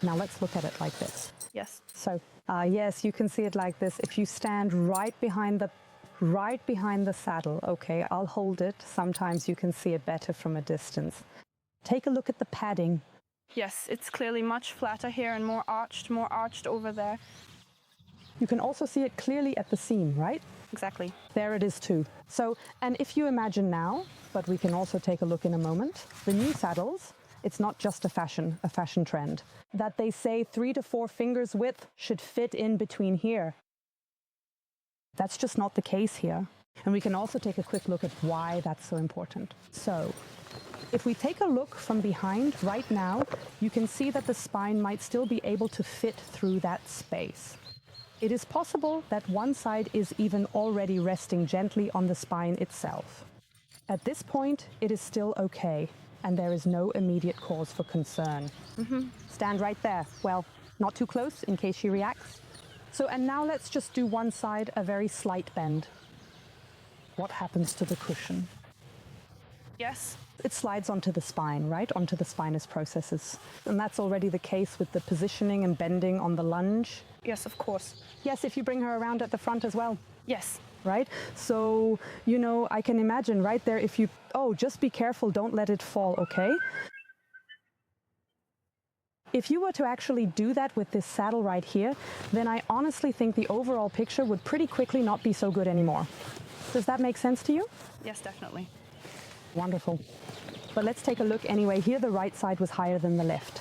[SPEAKER 1] Now let's look at it like this.
[SPEAKER 2] Yes.
[SPEAKER 1] So, yes, you can see it like this. If you stand right behind the saddle, okay, I'll hold it. Sometimes you can see it better from a distance. Take a look at the padding.
[SPEAKER 2] Yes, it's clearly much flatter here and more arched over there.
[SPEAKER 1] You can also see it clearly at the seam, right?
[SPEAKER 2] exactly.
[SPEAKER 1] There it is too. So, and if you imagine now, but we can also take a look in a moment, the new saddles, it's not just a fashion trend, that they say 3 to 4 fingers width should fit in between here. That's just not the case here. And we can also take a quick look at why that's so important. So, if we take a look from behind right now, you can see that the spine might still be able to fit through that space. It is possible that one side is even already resting gently on the spine itself. At this point, it is still okay, and there is no immediate cause for concern. Stand right there. Well, not too close in case she reacts. So, and now let's just do one side, a very slight bend. What happens to the cushion?
[SPEAKER 2] Yes.
[SPEAKER 1] It slides onto the spine, right? Onto the spinous processes. And that's already the case with the positioning and bending on the lunge.
[SPEAKER 2] Yes, of course.
[SPEAKER 1] Yes, if you bring her around at the front as well.
[SPEAKER 2] Yes.
[SPEAKER 1] Right? So, you know, I can imagine right there if you, oh, just be careful, don't let it fall, okay? If you were to actually do that with this saddle right here, then I honestly think the overall picture would pretty quickly not be so good anymore. Does that make sense to you?
[SPEAKER 2] Yes, definitely.
[SPEAKER 1] Wonderful. But let's take a look anyway. Here the right side was higher than the left.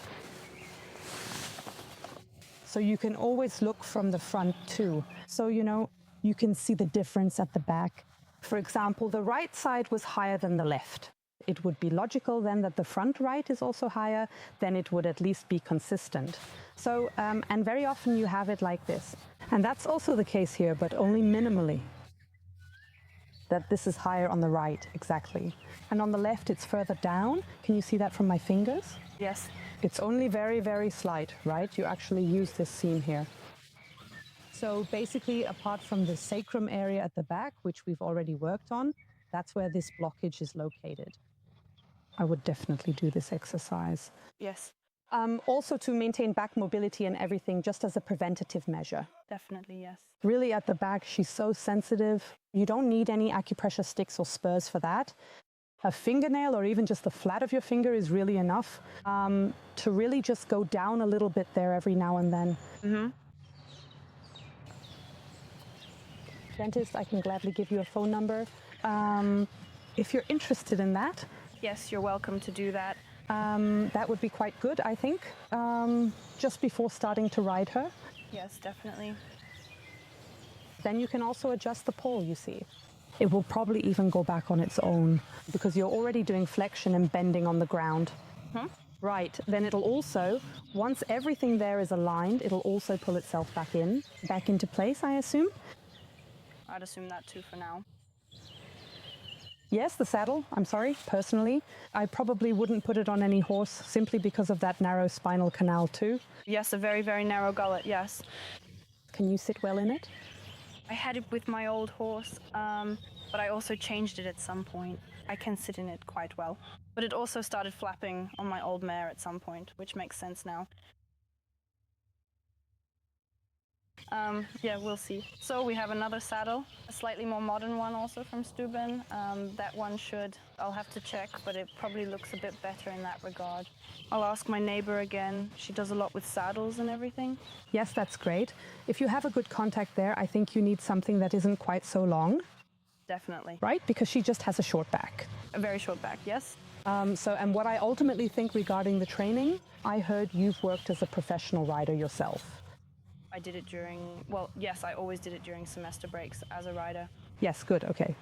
[SPEAKER 1] So you can always look from the front too. So, you know, you can see the difference at the back. For example, the right side was higher than the left. It would be logical then that the front right is also higher, then it would at least be consistent. So, and very often you have it like this. And that's also the case here, but only minimally. That this is higher on the right, exactly. And on the left, it's further down. Can you see that from my fingers?
[SPEAKER 2] Yes.
[SPEAKER 1] It's only very, very slight, right? You actually use this seam here. So basically, apart from the sacrum area at the back, which we've already worked on, that's where this blockage is located. I would definitely do this exercise.
[SPEAKER 2] Yes.
[SPEAKER 1] Also to maintain back mobility and everything, just as a preventative measure.
[SPEAKER 2] Definitely, yes.
[SPEAKER 1] Really at the back, she's so sensitive. You don't need any acupressure sticks or spurs for that. A fingernail or even just the flat of your finger is really enough to really just go down a little bit there every now and then. Dentist, I can gladly give you a phone number. If you're interested in that.
[SPEAKER 2] Yes, you're welcome to do that.
[SPEAKER 1] That would be quite good, I think, just before starting to ride her.
[SPEAKER 2] Yes, definitely.
[SPEAKER 1] Then you can also adjust the pole, you see. It will probably even go back on its own because you're already doing flexion and bending on the ground. Right, then it'll also, once everything there is aligned, it'll also pull itself back into place, I assume.
[SPEAKER 2] I'd assume that too for now.
[SPEAKER 1] Yes, the saddle, I'm sorry, personally. I probably wouldn't put it on any horse simply because of that narrow spinal canal too.
[SPEAKER 2] Yes, a very, very narrow gullet, yes.
[SPEAKER 1] Can you sit well in it?
[SPEAKER 2] I had it with my old horse, but I also changed it at some point. I can sit in it quite well. But it also started flapping on my old mare at some point, which makes sense now. Yeah, we'll see. So we have another saddle, a slightly more modern one also from Steuben. That one I'll have to check, but it probably looks a bit better in that regard. I'll ask my neighbor again. She does a lot with saddles and everything.
[SPEAKER 1] Yes, that's great. If you have a good contact there, I think you need something that isn't quite so long.
[SPEAKER 2] Definitely.
[SPEAKER 1] Right? Because she just has a short back.
[SPEAKER 2] A very short back, yes.
[SPEAKER 1] And what I ultimately think regarding the training, I heard you've worked as a professional rider yourself.
[SPEAKER 2] I did it yes, I always did it during semester breaks as a rider.
[SPEAKER 1] Yes, good, okay.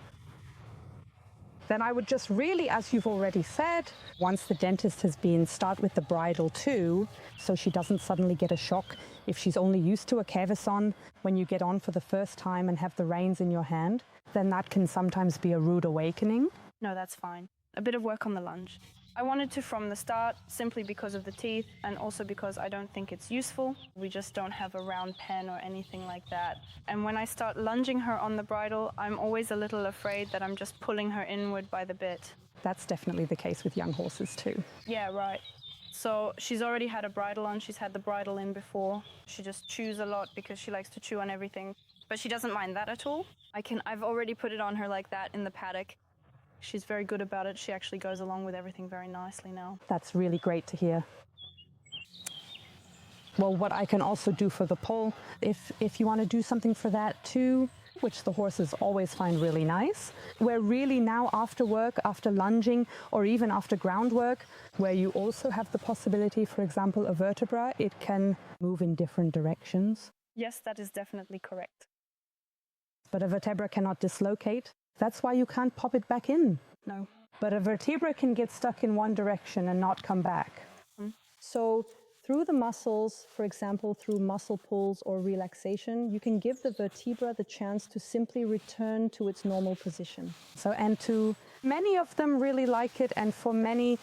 [SPEAKER 1] Then I would just really, as you've already said, once the dentist has been, start with the bridle too, so she doesn't suddenly get a shock. If she's only used to a cavesson, when you get on for the first time and have the reins in your hand, then that can sometimes be a rude awakening.
[SPEAKER 2] No, that's fine. A bit of work on the lunge. I wanted to from the start, simply because of the teeth, and also because I don't think it's useful. We just don't have a round pen or anything like that. And when I start lunging her on the bridle, I'm always a little afraid that I'm just pulling her inward by the bit.
[SPEAKER 1] That's definitely the case with young horses too.
[SPEAKER 2] Yeah, right. So she's already had a bridle on, she's had the bridle in before. She just chews a lot because she likes to chew on everything. But she doesn't mind that at all. I've already put it on her like that in the paddock. She's very good about it. She actually goes along with everything very nicely now.
[SPEAKER 1] That's really great to hear. Well, what I can also do for the pole, if you want to do something for that too, which the horses always find really nice. Where really now after work, after lunging, or even after groundwork, where you also have the possibility, for example, a vertebra, it can move in different directions.
[SPEAKER 2] Yes, that is definitely correct.
[SPEAKER 1] But a vertebra cannot dislocate. That's why you can't pop it back in.
[SPEAKER 2] No.
[SPEAKER 1] But a vertebra can get stuck in one direction and not come back. So through the muscles, for example, through muscle pulls or relaxation, you can give the vertebra the chance to simply return to its normal position. So, and to many of them really like it, and for many,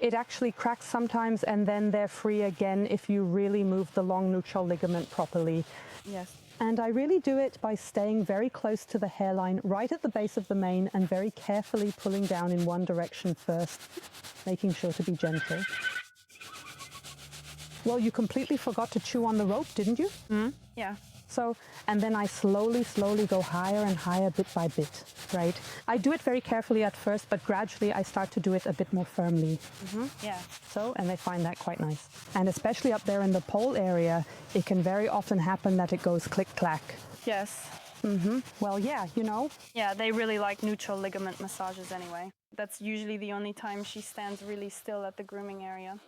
[SPEAKER 1] it actually cracks sometimes and then they're free again if you really move the long neutral ligament properly.
[SPEAKER 2] Yes.
[SPEAKER 1] And I really do it by staying very close to the hairline, right at the base of the mane, and very carefully pulling down in one direction first, making sure to be gentle. Well, you completely forgot to chew on the rope, didn't you?
[SPEAKER 2] Yeah.
[SPEAKER 1] So, and then I slowly go higher and higher bit by bit, right? I do it very carefully at first, but gradually I start to do it a bit more firmly.
[SPEAKER 2] Yeah.
[SPEAKER 1] So, and they find that quite nice. And especially up there in the pole area, it can very often happen that it goes click-clack.
[SPEAKER 2] Yes.
[SPEAKER 1] Well, yeah, you know.
[SPEAKER 2] Yeah, they really like neutral ligament massages anyway. That's usually the only time she stands really still at the grooming area.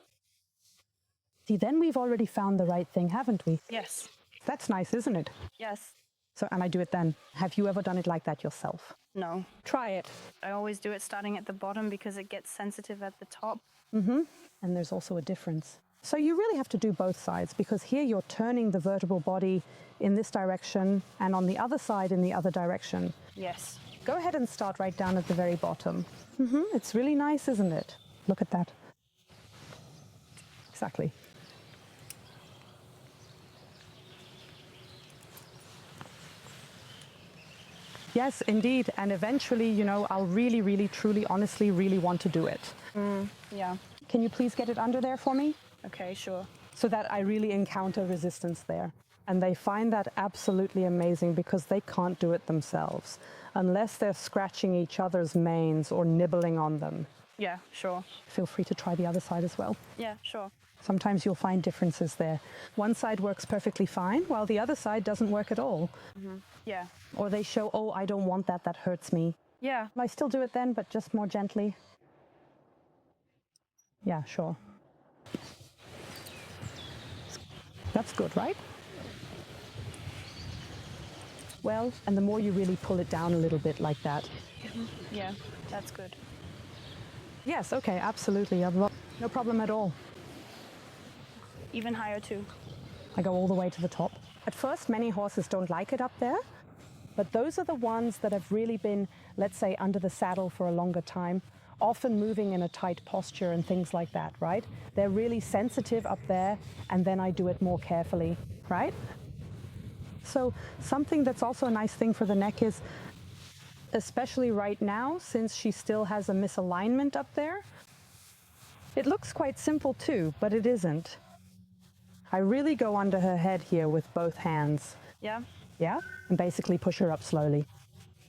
[SPEAKER 1] See, then we've already found the right thing, haven't we?
[SPEAKER 2] Yes.
[SPEAKER 1] That's nice, isn't it?
[SPEAKER 2] Yes.
[SPEAKER 1] So, and I do it then. Have you ever done it like that yourself?
[SPEAKER 2] No.
[SPEAKER 1] Try it.
[SPEAKER 2] I always do it starting at the bottom because it gets sensitive at the top.
[SPEAKER 1] And there's also a difference. So you really have to do both sides, because here you're turning the vertebral body in this direction and on the other side in the other direction.
[SPEAKER 2] Yes.
[SPEAKER 1] Go ahead and start right down at the very bottom. It's really nice, isn't it? Look at that. Exactly. Yes, indeed. And eventually, you know, I'll really, truly, honestly, really want to do it.
[SPEAKER 2] Yeah.
[SPEAKER 1] Can you please get it under there for me?
[SPEAKER 2] Okay, sure.
[SPEAKER 1] So that I really encounter resistance there. And they find that absolutely amazing because they can't do it themselves unless they're scratching each other's manes or nibbling on them.
[SPEAKER 2] Yeah, sure.
[SPEAKER 1] Feel free to try the other side as well.
[SPEAKER 2] Yeah, sure.
[SPEAKER 1] Sometimes you'll find differences there. One side works perfectly fine, while the other side doesn't work at all.
[SPEAKER 2] Yeah.
[SPEAKER 1] Or they show, oh, I don't want that, that hurts me.
[SPEAKER 2] Yeah.
[SPEAKER 1] I still do it then, but just more gently. Yeah, sure. That's good, right? Well, and the more you really pull it down a little bit like that.
[SPEAKER 2] Yeah, that's good.
[SPEAKER 1] Yes, okay, absolutely. No problem at all.
[SPEAKER 2] Even higher too.
[SPEAKER 1] I go all the way to the top. At first, many horses don't like it up there, but those are the ones that have really been, let's say, under the saddle for a longer time, often moving in a tight posture and things like that, right? They're really sensitive up there, and then I do it more carefully, right? So something that's also a nice thing for the neck is, especially right now, since she still has a misalignment up there, it looks quite simple too, but it isn't. I really go under her head here with both hands.
[SPEAKER 2] Yeah?
[SPEAKER 1] Yeah? And basically push her up slowly.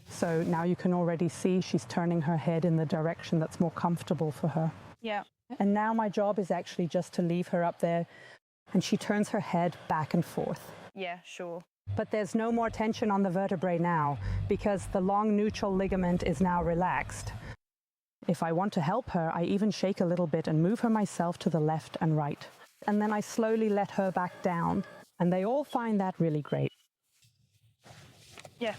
[SPEAKER 1] So now you can already see she's turning her head in the direction that's more comfortable for her.
[SPEAKER 2] Yeah.
[SPEAKER 1] And now my job is actually just to leave her up there, and she turns her head back and forth.
[SPEAKER 2] Yeah, sure.
[SPEAKER 1] But there's no more tension on the vertebrae now because the long neutral ligament is now relaxed. If I want to help her, I even shake a little bit and move her myself to the left and right. And then I slowly let her back down. And they all find that really great.
[SPEAKER 2] Yeah.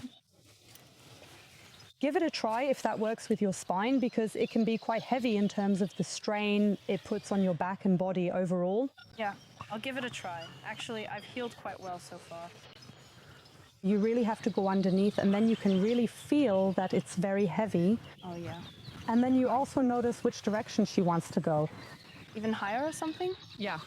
[SPEAKER 1] Give it a try if that works with your spine, because it can be quite heavy in terms of the strain it puts on your back and body overall.
[SPEAKER 2] Yeah, I'll give it a try. Actually, I've healed quite well so far.
[SPEAKER 1] You really have to go underneath, and then you can really feel that it's very heavy.
[SPEAKER 2] Oh, yeah.
[SPEAKER 1] And then you also notice which direction she wants to go.
[SPEAKER 2] Even higher or something?
[SPEAKER 4] Yeah.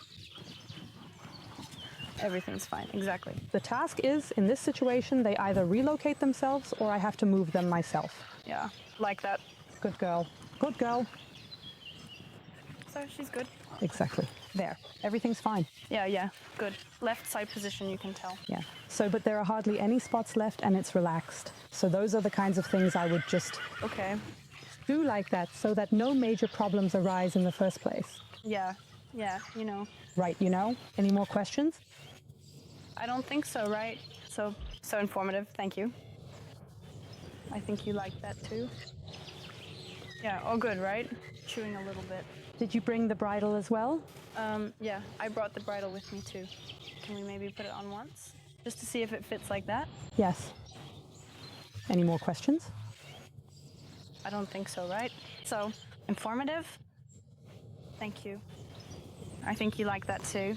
[SPEAKER 2] Everything's fine, exactly.
[SPEAKER 1] The task is, in this situation, they either relocate themselves or I have to move them myself.
[SPEAKER 2] Yeah, like that.
[SPEAKER 1] Good girl. Good girl.
[SPEAKER 2] So she's good.
[SPEAKER 1] Exactly. There. Everything's fine.
[SPEAKER 2] Yeah, good. Left side position, you can tell.
[SPEAKER 1] Yeah. So, but there are hardly any spots left and it's relaxed. So those are the kinds of things I would just
[SPEAKER 2] Okay.
[SPEAKER 1] do like that so that no major problems arise in the first place.
[SPEAKER 2] Yeah, you know.
[SPEAKER 1] Right, you know? Any more questions?
[SPEAKER 2] I don't think so, right? So informative, thank you. I think you like that too. Yeah, all good, right? Chewing a little bit.
[SPEAKER 1] Did you bring the bridle as well?
[SPEAKER 2] Yeah, I brought the bridle with me too. Can we maybe put it on once? Just to see if it fits like that?
[SPEAKER 1] Yes. Any more questions?
[SPEAKER 2] I don't think so, right? So, informative? Thank you. I think you like that too.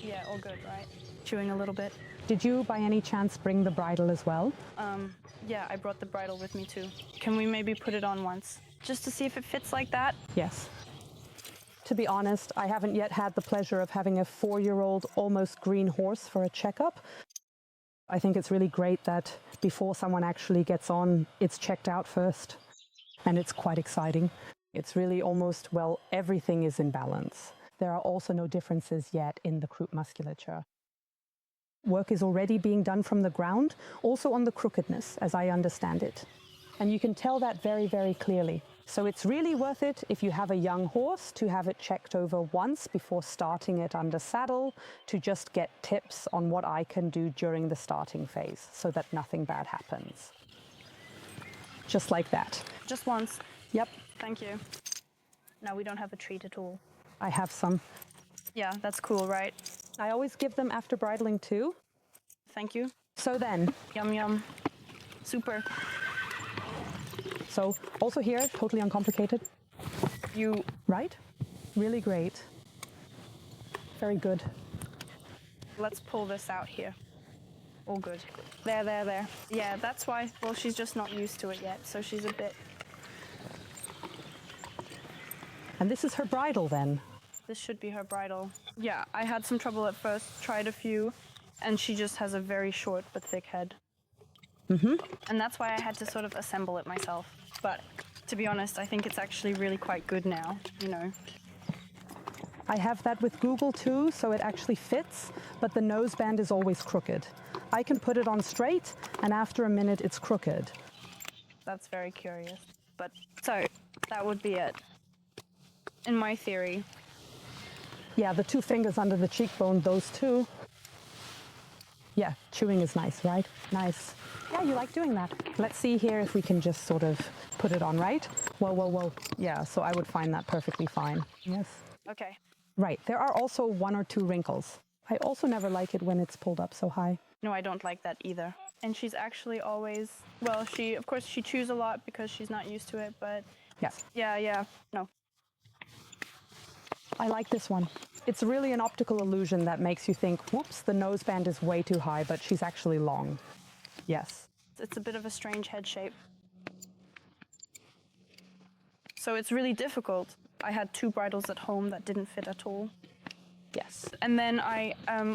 [SPEAKER 2] Yeah, all good, right? Chewing a little bit.
[SPEAKER 1] Did you by any chance bring the bridle as well?
[SPEAKER 2] Yeah, I brought the bridle with me too. Can we maybe put it on once? Just to see if it fits like that?
[SPEAKER 1] Yes. To be honest, I haven't yet had the pleasure of having a 4-year-old almost green horse for a checkup. I think it's really great that before someone actually gets on, it's checked out first. And it's quite exciting. It's really almost, well, everything is in balance. There are also no differences yet in the croup musculature. Work is already being done from the ground, also on the crookedness, as I understand it. And you can tell that very, very clearly. So it's really worth it if you have a young horse to have it checked over once before starting it under saddle, to just get tips on what I can do during the starting phase so that nothing bad happens. Just like that.
[SPEAKER 2] Just once.
[SPEAKER 1] Yep,
[SPEAKER 2] Thank you. No, we don't have a treat at all.
[SPEAKER 1] I have some.
[SPEAKER 2] Yeah, that's cool, right?
[SPEAKER 1] I always give them after bridling too.
[SPEAKER 2] Thank you.
[SPEAKER 1] So then,
[SPEAKER 2] Yum, yum. Super.
[SPEAKER 1] so also here, totally uncomplicated,
[SPEAKER 2] You,
[SPEAKER 1] right? Really great. Very good.
[SPEAKER 2] let's pull this out here. All good. There, there, there. Yeah, that's why, well, she's just not used to it yet, so she's a bit,
[SPEAKER 1] And this is her bridle then.
[SPEAKER 2] this should be her bridle. Yeah, I had some trouble at first, tried a few, and she just has a very short but thick head. And that's why I had to sort of assemble it myself. But to be honest, I think it's actually really quite good now, you know.
[SPEAKER 1] I have that with Google too, so it actually fits, but the noseband is always crooked. I can put it on straight, and after a minute it's crooked.
[SPEAKER 2] That's very curious. But so that would be it. In my theory.
[SPEAKER 1] Yeah, the 2 fingers under the cheekbone, those two. Yeah, chewing is nice, right? Nice. Yeah, you like doing that. Let's see here if we can just sort of put it on, right? Whoa, whoa, whoa. Yeah, so I would find that perfectly fine. Yes.
[SPEAKER 2] Okay.
[SPEAKER 1] Right, there are also 1 or 2 wrinkles. I also never like it when it's pulled up so high.
[SPEAKER 2] No, I don't like that either. And she's actually always, well, of course she chews a lot because she's not used to it, but
[SPEAKER 1] Yes.
[SPEAKER 2] yeah, no.
[SPEAKER 1] I like this one. It's really an optical illusion that makes you think, whoops, the noseband is way too high, but she's actually long. Yes.
[SPEAKER 2] It's a bit of a strange head shape. So it's really difficult. I had 2 bridles at home that didn't fit at all.
[SPEAKER 1] Yes.
[SPEAKER 2] And then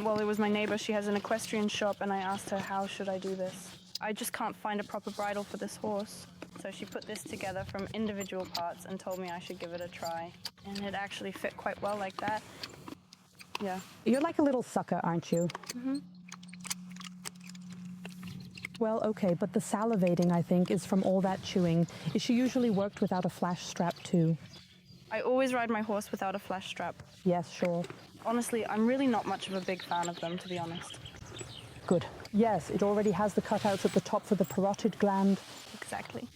[SPEAKER 2] well, it was my neighbor, she has an equestrian shop, and I asked her, how should I do this? I just can't find a proper bridle for this horse. So she put this together from individual parts and told me I should give it a try. And it actually fit quite well like that. Yeah.
[SPEAKER 1] You're like a little sucker, aren't you? Mm-hmm. Well, okay, but the salivating, I think, is from all that chewing. Is she usually worked without a flash strap too?
[SPEAKER 2] I always ride my horse without a flash strap.
[SPEAKER 1] Yes, sure.
[SPEAKER 2] Honestly, I'm really not much of a big fan of them, to be honest.
[SPEAKER 1] Good. Yes, it already has the cutouts at the top for the parotid gland.
[SPEAKER 2] Exactly.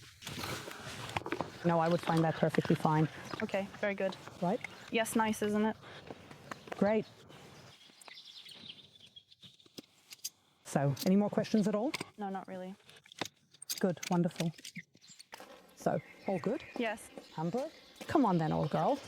[SPEAKER 1] No, I would find that perfectly fine.
[SPEAKER 2] Okay, very good.
[SPEAKER 1] Right?
[SPEAKER 2] Yes, nice, isn't it?
[SPEAKER 1] Great. So, any more questions at all?
[SPEAKER 2] No, not really.
[SPEAKER 1] Good, wonderful. So, all good?
[SPEAKER 2] Yes.
[SPEAKER 1] Hamburg? Come on then, old girl.